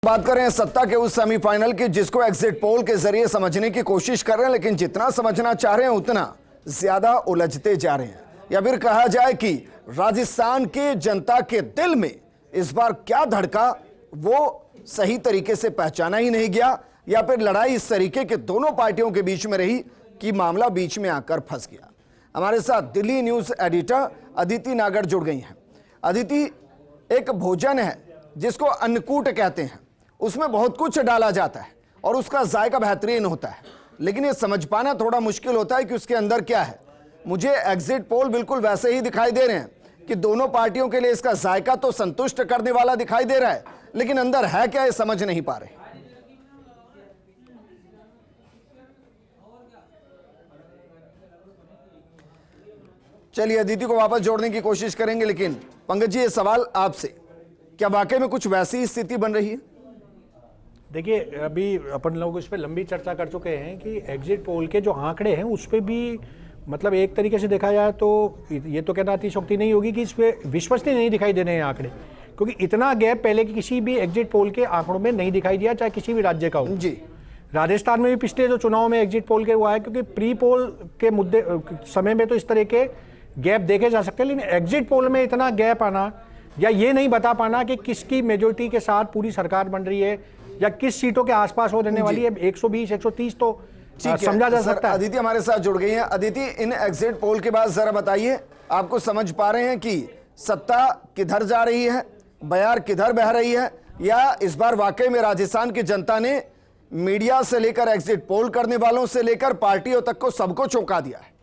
बात करें सत्ता के उस सेमीफाइनल की जिसको एग्जिट पोल के जरिए समझने की कोशिश कर रहे हैं, लेकिन जितना समझना चाह रहे हैं उतना ज्यादा उलझते जा रहे हैं। या फिर कहा जाए कि राजस्थान के जनता के दिल में इस बार क्या धड़का वो सही तरीके से पहचाना ही नहीं गया, या फिर लड़ाई इस तरीके के दोनों पार्टियों के बीच में रही कि मामला बीच में आकर फंस गया। हमारे साथ दिल्ली न्यूज एडिटर अदिति नागर जुड़ गई हैं। अदिति, एक भोजन है जिसको अन्नकूट कहते हैं, उसमें बहुत कुछ डाला जाता है और उसका जायका बेहतरीन होता है, लेकिन ये समझ पाना थोड़ा मुश्किल होता है कि उसके अंदर क्या है। मुझे एग्जिट पोल बिल्कुल वैसे ही दिखाई दे रहे हैं कि दोनों पार्टियों के लिए इसका जायका तो संतुष्ट करने वाला दिखाई दे रहा है, लेकिन अंदर है क्या ये समझ नहीं पा रहे। चलिए अदिति को वापस जोड़ने की कोशिश करेंगे, लेकिन पंकज जी ये सवाल आपसे, क्या वाकई में कुछ वैसी स्थिति बन रही है? देखिए, अभी अपन लोग इस पर लंबी चर्चा कर चुके हैं कि एग्जिट पोल के जो आंकड़े हैं उस पर भी मतलब एक तरीके से देखा जाए तो ये तो कहना अतिशयोक्ति नहीं होगी कि इस पर विश्वसनीय नहीं दिखाई दे रहे हैं आंकड़े, क्योंकि इतना गैप पहले की किसी भी एग्जिट पोल के आंकड़ों में नहीं दिखाई दिया, चाहे किसी भी राज्य का हो। जी, राजस्थान में भी पिछले जो चुनाव में एग्जिट पोल के हुआ है, क्योंकि प्री पोल के मुद्दे समय में तो इस तरह के गैप देखे जा सकते हैं, लेकिन एग्जिट पोल में इतना गैप आना या ये नहीं बता पाना कि किसकी मेजोरिटी के साथ पूरी सरकार बन रही है या किस सीटों के आसपास हो रहने वाली है, 120 130 तो समझा जा सकता है। अदिति हमारे साथ जुड़ गई हैं। अदिति, इन एग्जिट पोल के बाद जरा बताइए, आपको समझ पा रहे हैं कि सत्ता किधर जा रही है, बयार किधर बह रही है, या इस बार वाकई में राजस्थान की जनता ने मीडिया से लेकर एग्जिट पोल करने वालों से लेकर पार्टियों तक को सबको चौंका दिया है?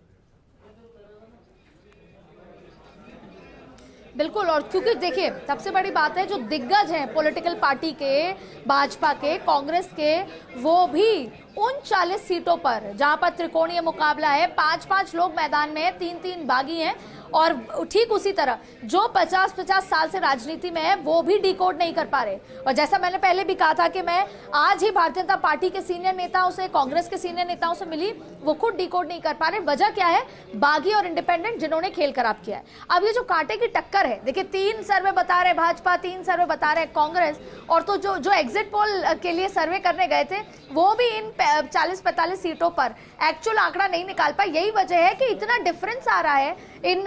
बिल्कुल, और क्योंकि देखिए सबसे बड़ी बात है जो दिग्गज हैं पॉलिटिकल पार्टी के, भाजपा के, कांग्रेस के, वो भी उन 40 सीटों पर जहां पर त्रिकोणीय मुकाबला है, 5-5 लोग मैदान में हैं, 3-3 बागी हैं, और ठीक उसी तरह जो 50-50 साल से राजनीति में है वो भी डिकोड नहीं कर पा रहे। और जैसा मैंने पहले भी कहा था कि मैं आज ही भारतीय जनता पार्टी के सीनियर नेताओं से, कांग्रेस के सीनियर नेताओं से मिली, वो खुद डिकोड नहीं कर पा रहे। वजह क्या है? बागी और इंडिपेंडेंट जिन्होंने खेल खराब किया है। अब ये जो कांटे की टक्कर है, देखिए 3 सर्वे बता रहे भाजपा, 3 सर्वे बता रहे कांग्रेस, और तो जो एग्जिट पोल के लिए सर्वे करने गए थे वो भी इन 40-45 सीटों पर एक्चुअल आंकड़ा नहीं निकाल पाए। यही वजह है कि इतना डिफरेंस आ रहा है इन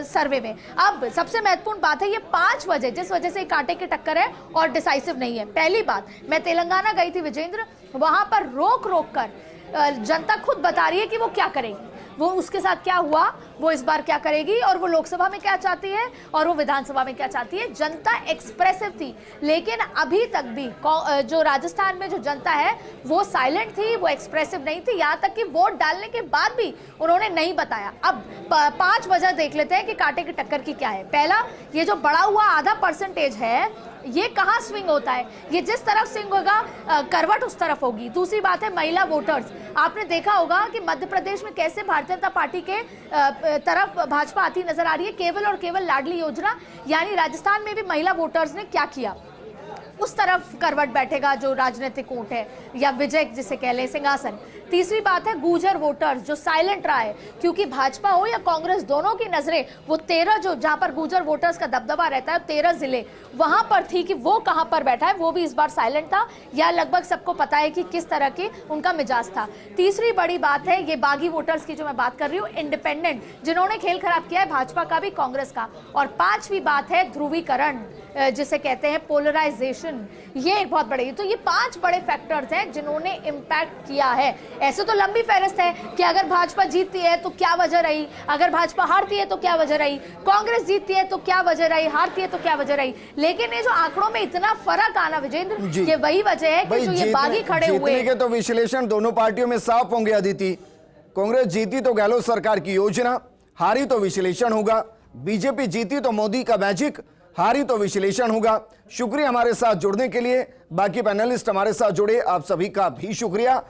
सर्वे में। अब सबसे महत्वपूर्ण बात है ये 5 वजह जिस वजह से कांटे की टक्कर है और डिसाइसिव नहीं है। पहली बात, मैं तेलंगाना गई थी विजेंद्र, वहां पर रोक कर जनता खुद बता रही है कि वो क्या करेगी, वो उसके साथ क्या हुआ, वो इस बार क्या करेगी, और वो लोकसभा में क्या चाहती है और वो विधानसभा में क्या चाहती है। जनता एक्सप्रेसिव थी, लेकिन अभी तक भी जो राजस्थान में जो जनता है वो साइलेंट थी, वो एक्सप्रेसिव नहीं थी, यहाँ तक कि वोट डालने के बाद भी उन्होंने नहीं बताया। अब 5 वजह देख लेते हैं कि कांटे की टक्कर की क्या है। पहला, ये जो बढ़ा हुआ आधा % है, ये कहाँ स्विंग होता है? ये जिस तरफ स्विंग होगा करवट उस तरफ होगी। दूसरी बात है महिला वोटर्स। आपने देखा होगा कि मध्य प्रदेश में कैसे भारतीय जनता पार्टी के तरफ भाजपा आती नजर आ रही है, केवल और केवल लाडली योजना, यानी राजस्थान में भी महिला वोटर्स ने क्या किया, उस तरफ करवट बैठेगा जो राजनीतिक ऊंट है या विजय जिसे कह ले सिंहासन। तीसरी बात है गुर्जर वोटर्स जो साइलेंट रहा है, क्योंकि भाजपा हो या कांग्रेस दोनों की नजरें वो 13 जो जहां पर गुर्जर वोटर्स का दबदबा रहता है, 13 जिले वहां पर थी कि वो कहां पर बैठा है, वो भी इस बार साइलेंट था, या लगभग सबको पता है कि किस तरह की उनका मिजाज था। तीसरी बड़ी बात है ये बागी वोटर्स की जो मैं बात कर रही हूँ, इंडिपेंडेंट जिन्होंने खेल खराब किया है, भाजपा का भी कांग्रेस का। और 5वीं बात है ध्रुवीकरण जिसे कहते हैं पोलराइजेशन, ये एक बहुत बड़े, तो ये 5 बड़े फैक्टर्स हैं जिन्होंने इम्पैक्ट किया है। ऐसे तो लंबी फहरिस्त है कि अगर भाजपा जीतती है तो क्या वजह रही, अगर भाजपा हारती है तो क्या वजह रही, कांग्रेस जीतती है तो क्या वजह रही, हारती है तो क्या वजह रही, लेकिन ये जो आंकड़ों में इतना फर्क आना विजेंद्र, ये वही वजह है कि जो ये बागी खड़े हुए के तो विश्लेषण दोनों पार्टियों में साफ होंगे। अदिति, कांग्रेस जीती तो गहलोत सरकार की योजना, हारी तो विश्लेषण होगा। बीजेपी जीती तो मोदी का मैजिक, हारी तो विश्लेषण होगा। शुक्रिया हमारे साथ जुड़ने के लिए। बाकी पैनलिस्ट हमारे साथ जुड़े, आप सभी का भी शुक्रिया।